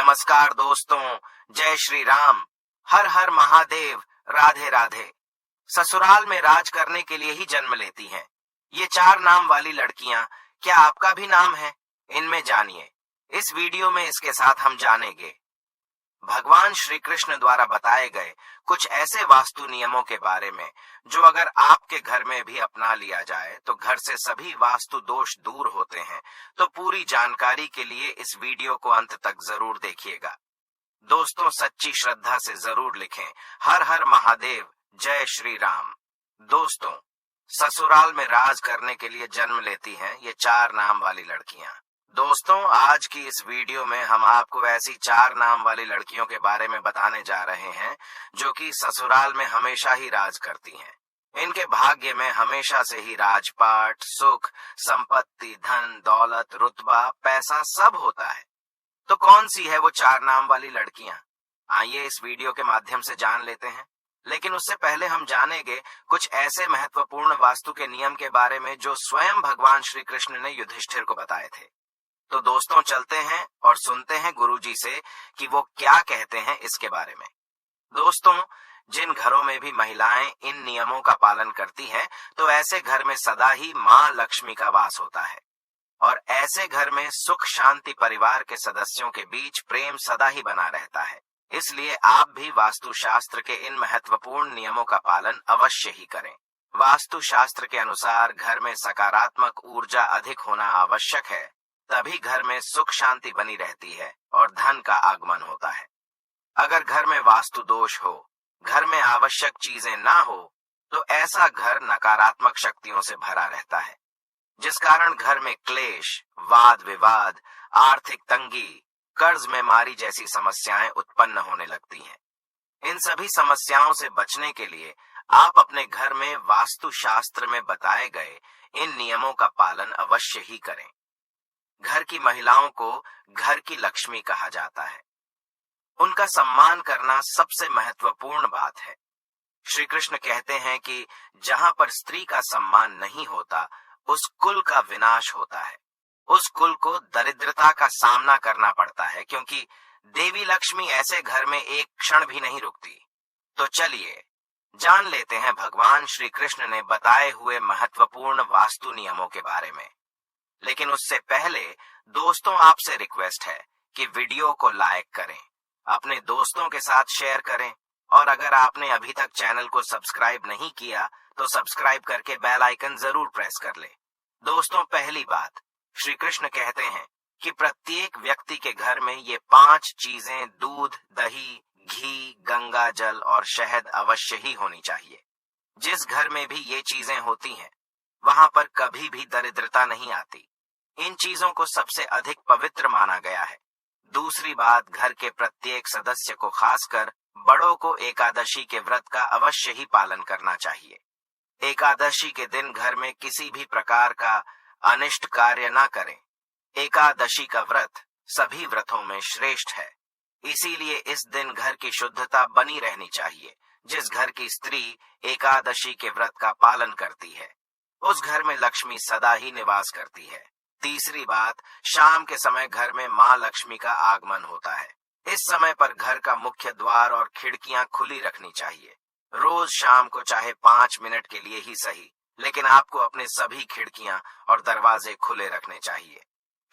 नमस्कार दोस्तों, जय श्री राम, हर हर महादेव, राधे राधे। ससुराल में राज करने के लिए ही जन्म लेती हैं। ये 4 नाम वाली लड़कियां, क्या आपका भी नाम है? इनमें जानिए। इस वीडियो में इसके साथ हम जानेंगे भगवान श्री कृष्ण द्वारा बताए गए कुछ ऐसे वास्तु नियमों के बारे में जो अगर आपके घर में भी अपना लिया जाए तो घर से सभी वास्तु दोष दूर होते हैं। तो पूरी जानकारी के लिए इस वीडियो को अंत तक जरूर देखिएगा। दोस्तों, सच्ची श्रद्धा से जरूर लिखें, हर हर महादेव, जय श्री राम। दोस्तों, ससुराल में राज करने के लिए जन्म लेती हैं ये 4 नाम वाली लड़कियां। दोस्तों, आज की इस वीडियो में हम आपको ऐसी 4 नाम वाली लड़कियों के बारे में बताने जा रहे हैं जो कि ससुराल में हमेशा ही राज करती हैं। इनके भाग्य में हमेशा से ही राजपाट, सुख, संपत्ति, धन, दौलत, रुतबा, पैसा सब होता है। तो कौन सी है वो 4 नाम वाली लड़कियां? आइए इस वीडियो के माध्यम से जान लेते हैं। लेकिन उससे पहले हम जानेंगे कुछ ऐसे महत्वपूर्ण वास्तु के नियम के बारे में जो स्वयं भगवान श्री कृष्ण ने युधिष्ठिर को बताए थे। तो दोस्तों, चलते हैं और सुनते हैं गुरुजी से कि वो क्या कहते हैं इसके बारे में। दोस्तों, जिन घरों में भी महिलाएं इन नियमों का पालन करती हैं, तो ऐसे घर में सदा ही मां लक्ष्मी का वास होता है और ऐसे घर में सुख शांति, परिवार के सदस्यों के बीच प्रेम सदा ही बना रहता है। इसलिए आप भी वास्तु शास्त्र के इन महत्वपूर्ण नियमों का पालन अवश्य ही करें। वास्तु शास्त्र के अनुसार घर में सकारात्मक ऊर्जा अधिक होना आवश्यक है, तभी घर में सुख शांति बनी रहती है और धन का आगमन होता है। अगर घर में वास्तु दोष हो, घर में आवश्यक चीजें ना हो, तो ऐसा घर नकारात्मक शक्तियों से भरा रहता है, जिस कारण घर में क्लेश, वाद विवाद, आर्थिक तंगी, कर्ज में मारी जैसी समस्याएं उत्पन्न होने लगती हैं। इन सभी समस्याओं से बचने के लिए आप अपने घर में वास्तु शास्त्र में बताए गए इन नियमों का पालन अवश्य ही करें। घर की महिलाओं को घर की लक्ष्मी कहा जाता है। उनका सम्मान करना सबसे महत्वपूर्ण बात है। श्री कृष्ण कहते हैं कि जहां पर स्त्री का सम्मान नहीं होता, उस कुल का विनाश होता है। उस कुल को दरिद्रता का सामना करना पड़ता है, क्योंकि देवी लक्ष्मी ऐसे घर में एक क्षण भी नहीं रुकती। तो चलिए जान लेते हैं भगवान श्री कृष्ण ने बताए हुए महत्वपूर्ण वास्तु नियमों के बारे में। लेकिन उससे पहले दोस्तों, आपसे रिक्वेस्ट है कि वीडियो को लाइक करें, अपने दोस्तों के साथ शेयर करें और अगर आपने अभी तक चैनल को सब्सक्राइब नहीं किया तो सब्सक्राइब करके बेल आइकन जरूर प्रेस कर ले। दोस्तों, पहली बात, श्री कृष्ण कहते हैं कि प्रत्येक व्यक्ति के घर में ये 5 चीजें दूध, दही, घी, गंगा जल और शहद अवश्य ही होनी चाहिए। जिस घर में भी ये चीजें होती हैं, वहां पर कभी भी दरिद्रता नहीं आती। इन चीजों को सबसे अधिक पवित्र माना गया है। दूसरी बात, घर के प्रत्येक सदस्य को, खासकर बड़ों को, एकादशी के व्रत का अवश्य ही पालन करना चाहिए। एकादशी के दिन घर में किसी भी प्रकार का अनिष्ट कार्य ना करें। एकादशी का व्रत सभी व्रतों में श्रेष्ठ है, इसीलिए इस दिन घर की शुद्धता बनी रहनी चाहिए। जिस घर की स्त्री एकादशी के व्रत का पालन करती है, उस घर में लक्ष्मी सदा ही निवास करती है। तीसरी बात, शाम के समय घर में मां लक्ष्मी का आगमन होता है। इस समय पर घर का मुख्य द्वार और खिड़कियां खुली रखनी चाहिए। रोज शाम को चाहे 5 मिनट के लिए ही सही, लेकिन आपको अपने सभी खिड़कियां और दरवाजे खुले रखने चाहिए।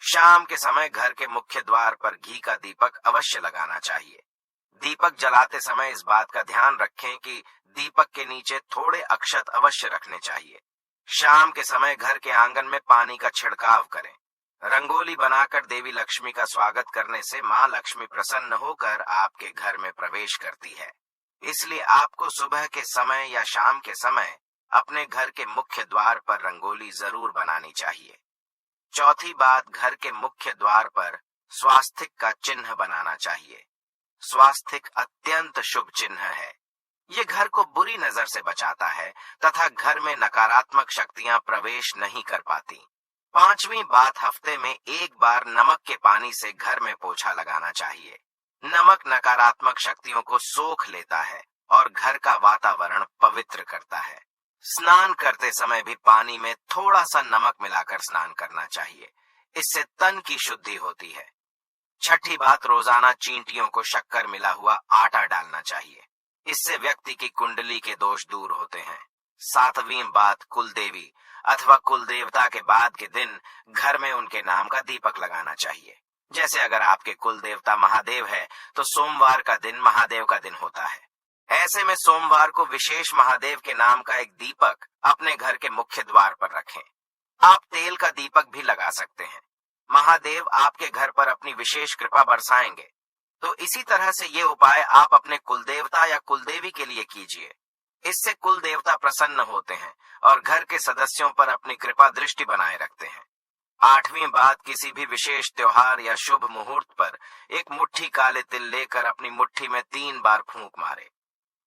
शाम के समय घर के मुख्य द्वार पर घी का दीपक अवश्य लगाना चाहिए। दीपक जलाते समय इस बात का ध्यान रखें कि दीपक के नीचे थोड़े अक्षत अवश्य रखने चाहिए। शाम के समय घर के आंगन में पानी का छिड़काव करें। रंगोली बनाकर देवी लक्ष्मी का स्वागत करने से मां लक्ष्मी प्रसन्न होकर आपके घर में प्रवेश करती है। इसलिए आपको सुबह के समय या शाम के समय अपने घर के मुख्य द्वार पर रंगोली जरूर बनानी चाहिए। चौथी बात, घर के मुख्य द्वार पर स्वास्तिक का चिन्ह बनाना चाहिए। स्वास्तिक अत्यंत शुभ चिन्ह है। ये घर को बुरी नजर से बचाता है तथा घर में नकारात्मक शक्तियां प्रवेश नहीं कर पाती। 5वीं बात, हफ्ते में एक बार नमक के पानी से घर में पोछा लगाना चाहिए। नमक नकारात्मक शक्तियों को सोख लेता है और घर का वातावरण पवित्र करता है। स्नान करते समय भी पानी में थोड़ा सा नमक मिलाकर स्नान करना चाहिए। इससे तन की शुद्धि होती है। छठी बात, रोजाना चींटियों को शक्कर मिला हुआ आटा डालना चाहिए। इससे व्यक्ति की कुंडली के दोष दूर होते हैं। सातवीं बात, कुलदेवी अथवा कुल देवता के बाद के दिन घर में उनके नाम का दीपक लगाना चाहिए। जैसे अगर आपके कुल देवता महादेव है तो सोमवार का दिन महादेव का दिन होता है। ऐसे में सोमवार को विशेष महादेव के नाम का एक दीपक अपने घर के मुख्य द्वार पर रखें। आप तेल का दीपक भी लगा सकते हैं। महादेव आपके घर पर अपनी विशेष कृपा बरसाएंगे। तो इसी तरह से ये उपाय आप अपने कुलदेवता या कुलदेवी के लिए कीजिए। इससे कुल देवता प्रसन्न होते हैं और घर के सदस्यों पर अपनी कृपा दृष्टि बनाए रखते हैं। आठवीं बात, किसी भी विशेष त्योहार या शुभ मुहूर्त पर एक मुट्ठी काले तिल लेकर अपनी मुट्ठी में 3 बार फूंक मारे।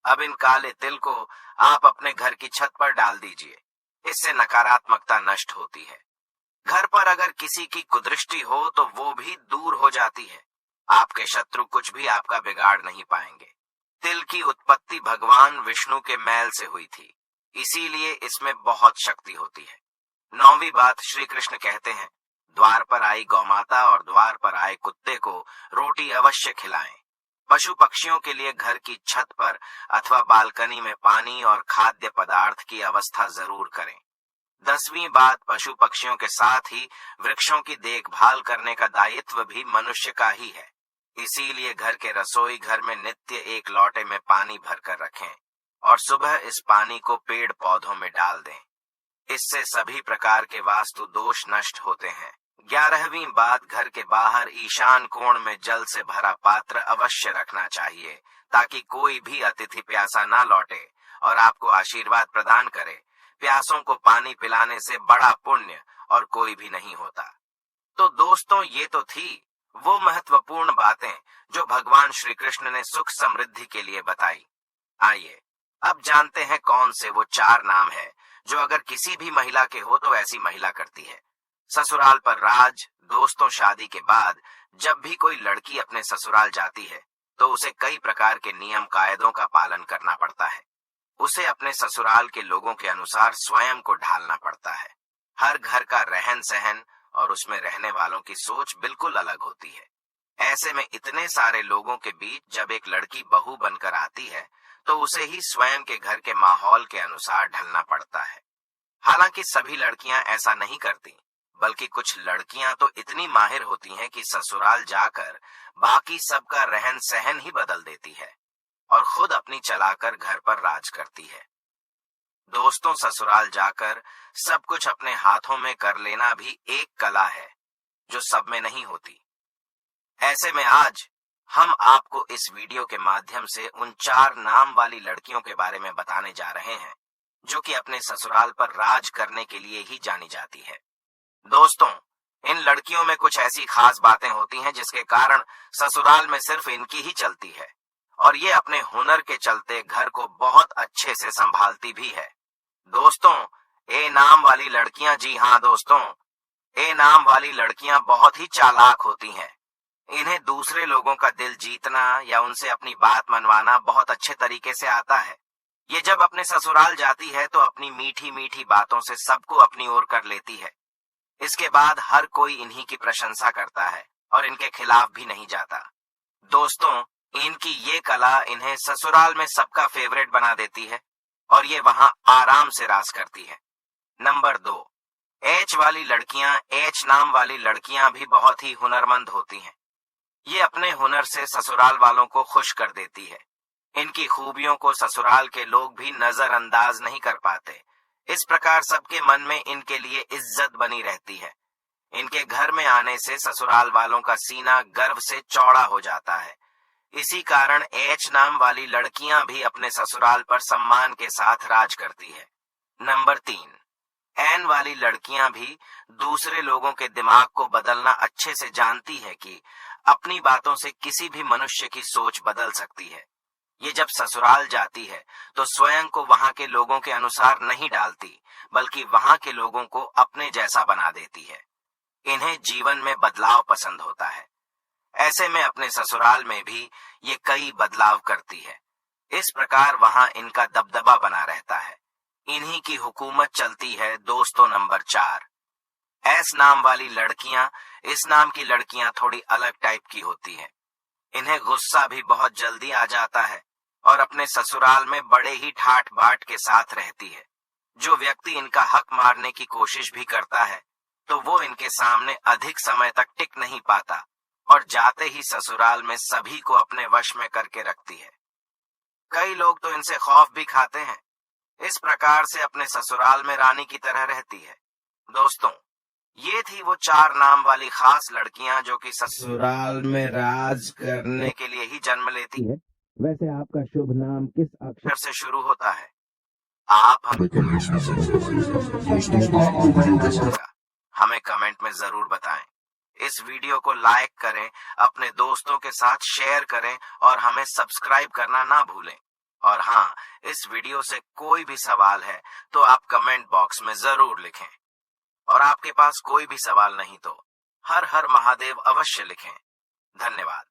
अब इन काले तिल को आप अपने घर की छत पर डाल दीजिए। इससे नकारात्मकता नष्ट होती है। घर पर अगर किसी की कुदृष्टि हो तो वो भी दूर हो जाती है। आपके शत्रु कुछ भी आपका बिगाड़ नहीं पाएंगे। तिल की उत्पत्ति भगवान विष्णु के मैल से हुई थी, इसीलिए इसमें बहुत शक्ति होती है। नौवीं बात, श्री कृष्ण कहते हैं, द्वार पर आई गौमाता और द्वार पर आए कुत्ते को रोटी अवश्य खिलाएं। पशु पक्षियों के लिए घर की छत पर अथवा बालकनी में पानी और खाद्य पदार्थ की व्यवस्था जरूर करें। 10वीं बात, पशु पक्षियों के साथ ही वृक्षों की देखभाल करने का दायित्व भी मनुष्य का ही है। इसीलिए घर के रसोई घर में नित्य एक लोटे में पानी भरकर रखें और सुबह इस पानी को पेड़ पौधों में डाल दें। इससे सभी प्रकार के वास्तु दोष नष्ट होते हैं। 11वीं बात, घर के बाहर ईशान कोण में जल से भरा पात्र अवश्य रखना चाहिए ताकि कोई भी अतिथि प्यासा ना लौटे और आपको आशीर्वाद प्रदान करे। प्यासों को पानी पिलाने से बड़ा पुण्य और कोई भी नहीं होता। तो दोस्तों, ये तो थी वो महत्वपूर्ण बातें जो भगवान श्री कृष्ण ने सुख समृद्धि के लिए बताई। आइए अब जानते हैं कौन से वो 4 नाम है जो अगर किसी भी महिला के हो तो ऐसी महिला करती है। ससुराल पर राज। दोस्तों, शादी के बाद जब भी कोई लड़की अपने ससुराल जाती है तो उसे कई प्रकार के नियम कायदों का पालन करना पड़ता है। उसे अपने ससुराल के लोगों के अनुसार स्वयं को ढालना पड़ता है। हर घर का रहन सहन और उसमें रहने वालों की सोच बिल्कुल अलग होती है। ऐसे में इतने सारे लोगों के बीच जब एक लड़की बहू बनकर आती है तो उसे ही स्वयं के घर के माहौल के अनुसार ढलना पड़ता है। हालांकि सभी लड़कियां ऐसा नहीं करती, बल्कि कुछ लड़कियां तो इतनी माहिर होती हैं कि ससुराल जाकर बाकी सबका रहन सहन ही बदल देती है और खुद अपनी चलाकर घर पर राज करती है। दोस्तों, ससुराल जाकर सब कुछ अपने हाथों में कर लेना भी एक कला है जो सब में नहीं होती। ऐसे में आज हम आपको इस वीडियो के माध्यम से उन 4 नाम वाली लड़कियों के बारे में बताने जा रहे हैं जो कि अपने ससुराल पर राज करने के लिए ही जानी जाती है। दोस्तों, इन लड़कियों में कुछ ऐसी खास बातें होती हैं जिसके कारण ससुराल में सिर्फ इनकी ही चलती है और ये अपने हुनर के चलते घर को बहुत अच्छे से संभालती भी है। दोस्तों, ए नाम वाली लड़कियां, जी हाँ दोस्तों, ए नाम वाली लड़कियां बहुत ही चालाक होती हैं। इन्हें दूसरे लोगों का दिल जीतना या उनसे अपनी बात मनवाना बहुत अच्छे तरीके से आता है। ये जब अपने ससुराल जाती है तो अपनी मीठी मीठी बातों से सबको अपनी ओर कर लेती है। इसके बाद हर कोई इन्हीं की प्रशंसा करता है और इनके खिलाफ भी नहीं जाता। दोस्तों, इनकी ये कला इन्हें ससुराल में सबका फेवरेट बना देती है और ये वहां आराम से राज करती है। नंबर 2, एच वाली लड़कियां। एच नाम वाली लड़कियां भी बहुत ही हुनरमंद होती हैं। ये अपने हुनर से ससुराल वालों को खुश कर देती है। इनकी खूबियों को ससुराल के लोग भी नजरअंदाज नहीं कर पाते। इस प्रकार सबके मन में इनके लिए इज्जत बनी रहती है। इनके घर में आने से ससुराल वालों का सीना गर्व से चौड़ा हो जाता है। इसी कारण एच नाम वाली लड़कियां भी अपने ससुराल पर सम्मान के साथ राज करती है। नंबर 3, एन वाली लड़कियां भी दूसरे लोगों के दिमाग को बदलना अच्छे से जानती है कि अपनी बातों से किसी भी मनुष्य की सोच बदल सकती है। ये जब ससुराल जाती है तो स्वयं को वहां के लोगों के अनुसार नहीं डालती, बल्कि वहां के लोगों को अपने जैसा बना देती है। इन्हें जीवन में बदलाव पसंद होता है। ऐसे में अपने ससुराल में भी ये कई बदलाव करती है। इस प्रकार वहां इनका दबदबा बना रहता है। इन्हीं की हुकूमत चलती है। दोस्तों, नंबर 4, एस नाम वाली लड़कियां, इस नाम की लड़कियां थोड़ी अलग टाइप की होती हैं। इन्हें गुस्सा भी बहुत जल्दी आ जाता है और अपने ससुराल में बड़े ही ठाठ बाट के साथ रहती है। जो व्यक्ति इनका हक मारने की कोशिश भी करता है तो वो इनके सामने अधिक समय तक टिक नहीं पाता और जाते ही ससुराल में सभी को अपने वश में करके रखती है। कई लोग तो इनसे खौफ भी खाते हैं। इस प्रकार से अपने ससुराल में रानी की तरह रहती है। दोस्तों, ये थी वो 4 नाम वाली खास लड़कियां जो कि ससुराल में राज करने के लिए ही जन्म लेती है। वैसे आपका शुभ नाम किस अक्षर से शुरू होता है? आप हमें कमेंट में जरूर बताएं। इस वीडियो को लाइक करें, अपने दोस्तों के साथ शेयर करें और हमें सब्सक्राइब करना ना भूलें। और हाँ, इस वीडियो से कोई भी सवाल है तो आप कमेंट बॉक्स में जरूर लिखें। और आपके पास कोई भी सवाल नहीं तो हर हर महादेव अवश्य लिखें। धन्यवाद।